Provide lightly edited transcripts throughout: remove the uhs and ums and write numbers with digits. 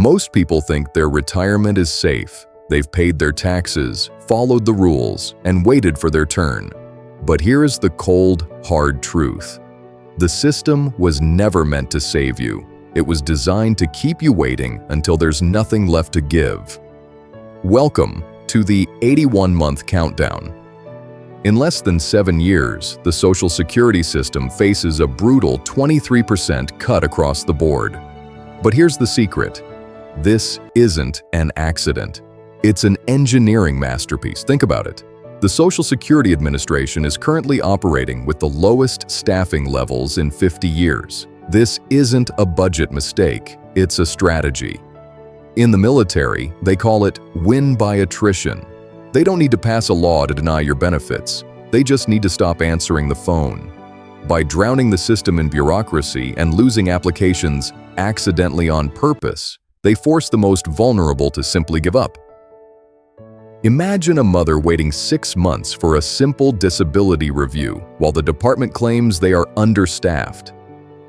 Most people think their retirement is safe. They've paid their taxes, followed the rules, and waited for their turn. But here is the cold, hard truth. The system was never meant to save you. It was designed to keep you waiting until there's nothing left to give. Welcome to the 81-month countdown. In less than 7 years, the Social Security system faces a brutal 23% cut across the board. But here's the secret. This isn't an accident. It's an engineering masterpiece. Think about it. The Social Security Administration is currently operating with the lowest staffing levels in 50 years. This isn't a budget mistake, it's a strategy. In the military, they call it win by attrition. They don't need to pass a law to deny your benefits. They just need to stop answering the phone. By drowning the system in bureaucracy and losing applications accidentally on purpose, they force the most vulnerable to simply give up. Imagine a mother waiting 6 months for a simple disability review while the department claims they are understaffed.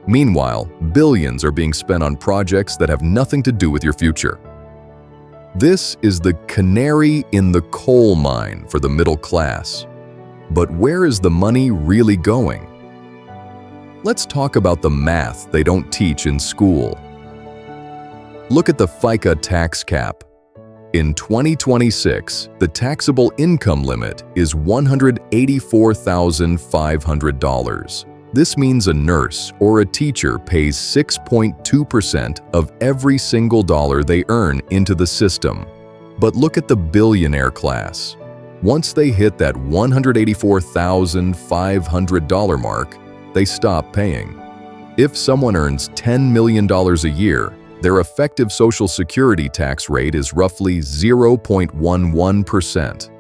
Meanwhile, billions are being spent on projects that have nothing to do with your future. This is the canary in the coal mine for the middle class. But where is the money really going? Let's talk about the math they don't teach in school. Look at the FICA tax cap. In 2026, the taxable income limit is $184,500. This means a nurse or a teacher pays 6.2% of every single dollar they earn into the system. But look at the billionaire class. Once they hit that $184,500 mark, they stop paying. If someone earns $10 million a year, their effective Social Security tax rate is roughly 0.11%,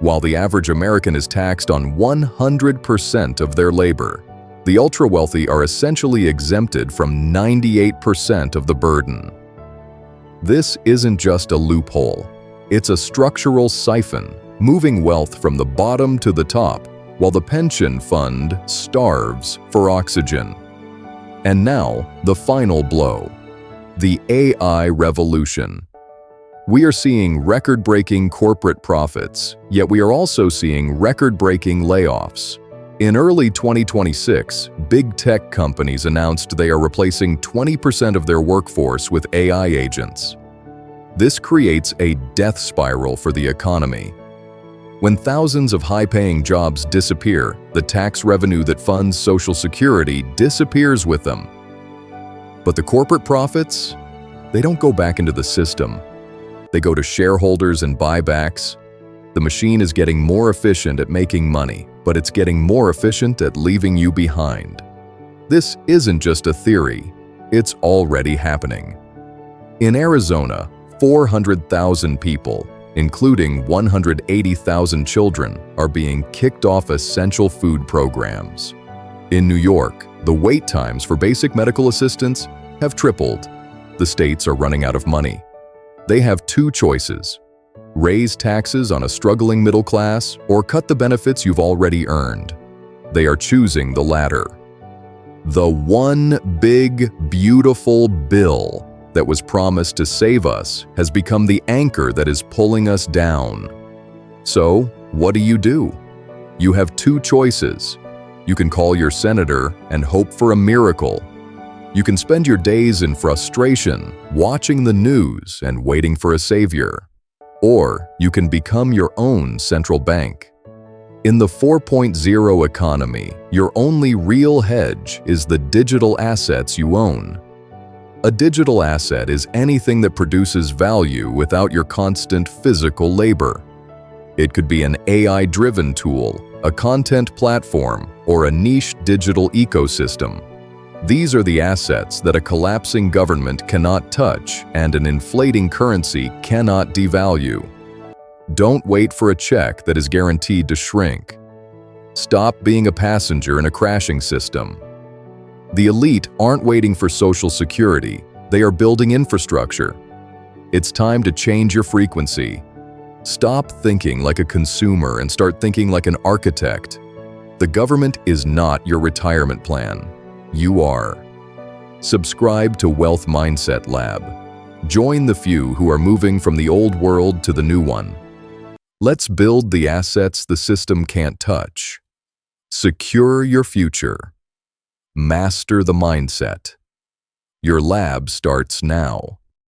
while the average American is taxed on 100% of their labor. The ultra-wealthy are essentially exempted from 98% of the burden. This isn't just a loophole. It's a structural siphon, moving wealth from the bottom to the top, while the pension fund starves for oxygen. And now, the final blow. The AI revolution. We are seeing record-breaking corporate profits, yet we are also seeing record-breaking layoffs. In early 2026, big tech companies announced they are replacing 20% of their workforce with AI agents. This creates a death spiral for the economy. When thousands of high-paying jobs disappear, the tax revenue that funds Social Security disappears with them. But the corporate profits, they don't go back into the system. They go to shareholders and buybacks. The machine is getting more efficient at making money, but it's getting more efficient at leaving you behind. This isn't just a theory, it's already happening. In Arizona, 400,000 people, including 180,000 children, are being kicked off essential food programs. In New York, the wait times for basic medical assistance have tripled. The states are running out of money. They have two choices: raise taxes on a struggling middle class or cut the benefits you've already earned. They are choosing the latter. The one big, beautiful bill that was promised to save us has become the anchor that is pulling us down. So, what do? You have two choices. You can call your senator and hope for a miracle. You can spend your days in frustration, watching the news and waiting for a savior. Or you can become your own central bank. In the 4.0 economy, your only real hedge is the digital assets you own. A digital asset is anything that produces value without your constant physical labor. It could be an AI-driven tool, a content platform, or a niche digital ecosystem. These are the assets that a collapsing government cannot touch and an inflating currency cannot devalue. Don't wait for a check that is guaranteed to shrink. Stop being a passenger in a crashing system. The elite aren't waiting for Social Security, they are building infrastructure. It's time to change your frequency. Stop thinking like a consumer and start thinking like an architect. The government is not your retirement plan. You are. Subscribe to Wealth Mindset Lab. Join the few who are moving from the old world to the new one. Let's build the assets the system can't touch. Secure your future. Master the mindset. Your lab starts now.